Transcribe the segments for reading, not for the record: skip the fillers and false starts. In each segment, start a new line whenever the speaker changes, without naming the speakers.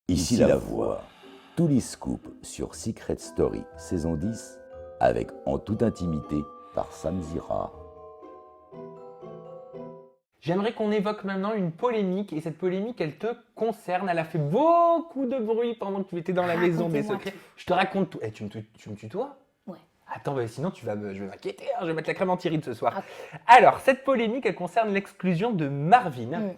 Ici la voix. Tous les scoops sur Secret Story saison 10 avec En toute intimité par Sam Zira.
J'aimerais qu'on évoque maintenant une polémique, et cette polémique, elle te concerne. Elle a fait beaucoup de bruit pendant que tu étais dans la maison des
Racontez-moi
secrets.
tout.
Je te raconte tout. Tu me tutoies?
Ouais.
Attends, sinon je vais m'inquiéter, hein, je vais mettre la crème anti-rides ce soir.
Ah.
Alors, cette polémique, elle concerne l'exclusion de Marvin.
Mm.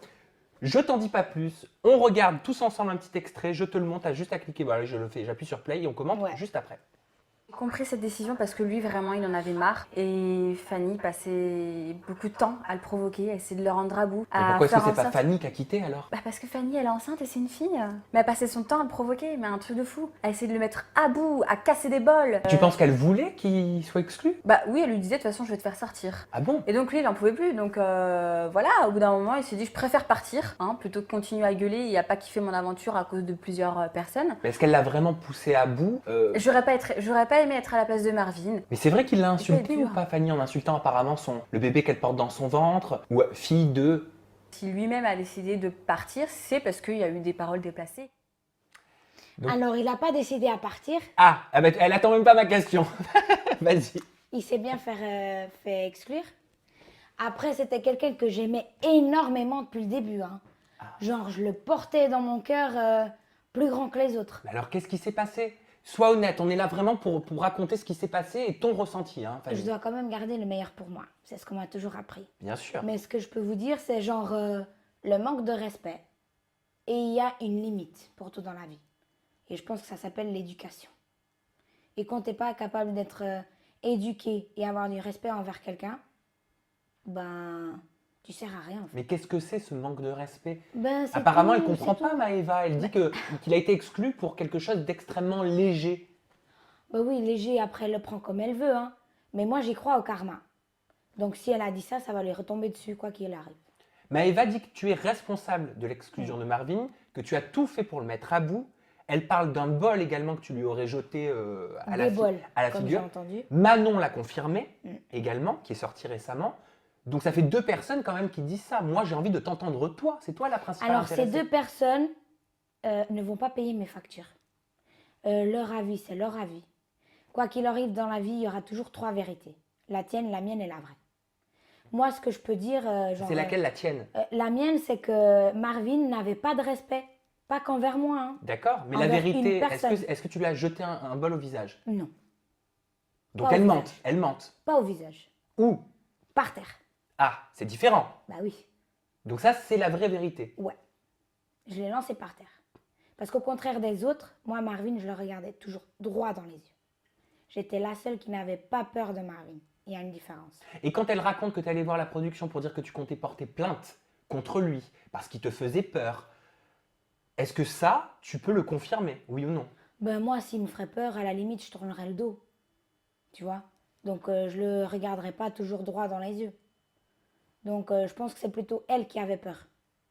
Je t'en dis pas plus. On regarde tous ensemble un petit extrait. Je te le montre, t'as juste à cliquer. Voilà, je le fais. J'appuie sur play et on commente
Ouais.
juste après.
J'ai compris cette décision parce que lui, vraiment, il en avait marre. Et Fanny passait beaucoup de temps à le provoquer, à essayer de le rendre à bout.
Mais
à
pourquoi est-ce que
faire
c'est pas
en sorte-
Fanny qui a quitté alors?
Bah parce que Fanny, elle est enceinte et c'est une fille. Mais elle passait son temps à le provoquer, mais un truc de fou. À essayer de le mettre à bout, à casser des bols.
Tu penses qu'elle voulait qu'il soit exclu?
Bah oui, elle lui disait, de toute façon, je vais te faire sortir.
Ah bon?
Et donc lui, il en pouvait plus. Donc voilà, au bout d'un moment, il s'est dit, je préfère partir, hein, plutôt que continuer à gueuler et à pas kiffer mon aventure à cause de plusieurs personnes.
Mais est-ce qu'elle l'a vraiment poussé à bout?
J'aurais pas aimé être à la place de Marvin.
Mais c'est vrai qu'il l'a insulté
dur.
ou pas, Fanny, en insultant apparemment le bébé qu'elle porte dans son ventre, ou fille de...
Si lui-même a décidé de partir, c'est parce qu'il y a eu des paroles déplacées.
Donc-
Alors, il n'a pas décidé à partir.
Elle attend même pas ma question. Vas-y.
Il s'est bien fait exclure. Après, c'était quelqu'un que j'aimais énormément depuis le début. Hein. Genre, je le portais dans mon cœur plus grand que les autres.
Mais alors, qu'est-ce qui s'est passé? Sois honnête, on est là vraiment pour raconter ce qui s'est passé et ton ressenti, hein, Fanny.
Je dois quand même garder le meilleur pour moi. C'est ce qu'on m'a toujours appris.
Bien sûr.
Mais ce que je peux vous dire, c'est genre le manque de respect. Et il y a une limite pour tout dans la vie. Et je pense que ça s'appelle l'éducation. Et quand tu n'es pas capable d'être éduqué et avoir du respect envers quelqu'un, ben, tu sers à rien en fait.
Mais qu'est-ce que c'est ce manque de respect?
Ben, c'est
Apparemment,
tout,
elle comprend
c'est
pas,
tout.
Maëva. Elle dit qu'il a été exclu pour quelque chose d'extrêmement léger.
Ben oui, léger, après, elle le prend comme elle veut. Hein. Mais moi, j'y crois au karma. Donc si elle a dit ça, ça va lui retomber dessus, quoi qu'il arrive.
Maëva dit que tu es responsable de l'exclusion de Marvin, que tu as tout fait pour le mettre à bout. Elle parle d'un bol également que tu lui aurais jeté à la
Comme j'ai
figure.
entendu.
Manon l'a confirmé également, qui est sorti récemment. Donc ça fait deux personnes quand même qui disent ça. Moi, j'ai envie de t'entendre toi. C'est toi la principale
Alors, ces
intéressée.
deux personnes ne vont pas payer mes factures. Leur avis, c'est leur avis. Quoi qu'il arrive dans la vie, il y aura toujours trois vérités. La tienne, la mienne et la vraie. Moi, ce que je peux dire... genre,
C'est laquelle la tienne?
la mienne, c'est que Marvin n'avait pas de respect. Pas qu'envers moi. Hein.
D'accord. Mais la
Envers
vérité,
une personne.
est-ce que tu lui as jeté un bol au visage?
Non,
Donc
Pas au
elle mente.
visage.
Elle mente.
pas au visage.
Où?
Par terre.
Ah, c'est différent.
Bah oui,
Donc ça, c'est la vraie vérité.
ouais. Je l'ai lancé par terre. Parce qu'au contraire des autres, moi, Marvin, je le regardais toujours droit dans les yeux. J'étais la seule qui n'avait pas peur de Marvin. Il y a une différence.
Et quand elle raconte que tu allé voir la production pour dire que tu comptais porter plainte contre lui parce qu'il te faisait peur, est-ce que ça, tu peux le confirmer, oui ou non?
Ben moi, s'il me ferait peur, à la limite, je tournerais le dos. Tu vois? Donc, je le regarderais pas toujours droit dans les yeux. Donc, je pense que c'est plutôt elle qui avait peur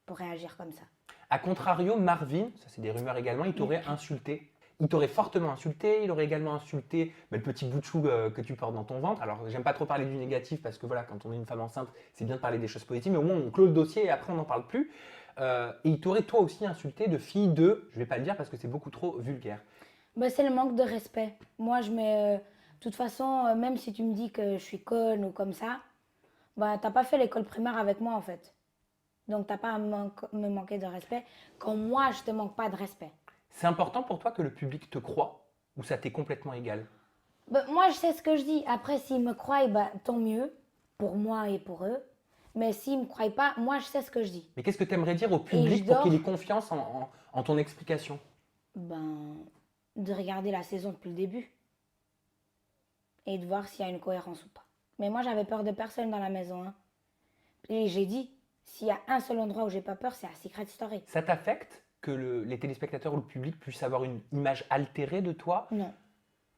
pour réagir comme ça.
A contrario, Marvin, ça c'est des rumeurs également, il t'aurait insulté. Il t'aurait fortement insulté, il aurait également insulté le petit bout de chou que tu portes dans ton ventre. Alors, j'aime pas trop parler du négatif parce que voilà, quand on est une femme enceinte, c'est bien de parler des choses positives, mais au moins on clôt le dossier et après on n'en parle plus. Et il t'aurait toi aussi insulté de fille de, je vais pas le dire parce que c'est beaucoup trop vulgaire.
Ben, c'est le manque de respect. Moi, je mets... de toute façon, même si tu me dis que je suis conne ou comme ça, ben, t'as pas fait l'école primaire avec moi, en fait. Donc, t'as pas à me manquer de respect quand moi, je te manque pas de respect.
C'est important pour toi que le public te croie ou ça t'est complètement égal?
Ben, moi, je sais ce que je dis. Après, s'ils me croient, ben, tant mieux, pour moi et pour eux. Mais s'ils me croient pas, moi, je sais ce que je dis.
Mais qu'est-ce que tu aimerais dire au
je
public pour
dors.
qu'il ait confiance en ton explication?
Ben, de regarder la saison depuis le début. Et de voir s'il y a une cohérence ou pas. Mais moi, j'avais peur de personne dans la maison. Hein. Et j'ai dit, s'il y a un seul endroit où j'ai pas peur, c'est à Secret Story.
Ça t'affecte que les téléspectateurs ou le public puissent avoir une image altérée de toi
Non,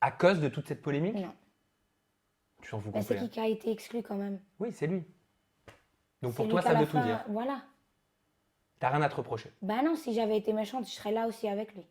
à cause de toute cette polémique?
non.
Tu t'en fous
Mais c'est
complet.
qui a été exclu quand même.
Oui, c'est lui. Donc
C'est
pour
lui
toi,
qu'à
ça
la
veut tout
fin,
dire.
Voilà.
T'as rien à te reprocher.
Ben non, si j'avais été méchante, je serais là aussi avec lui.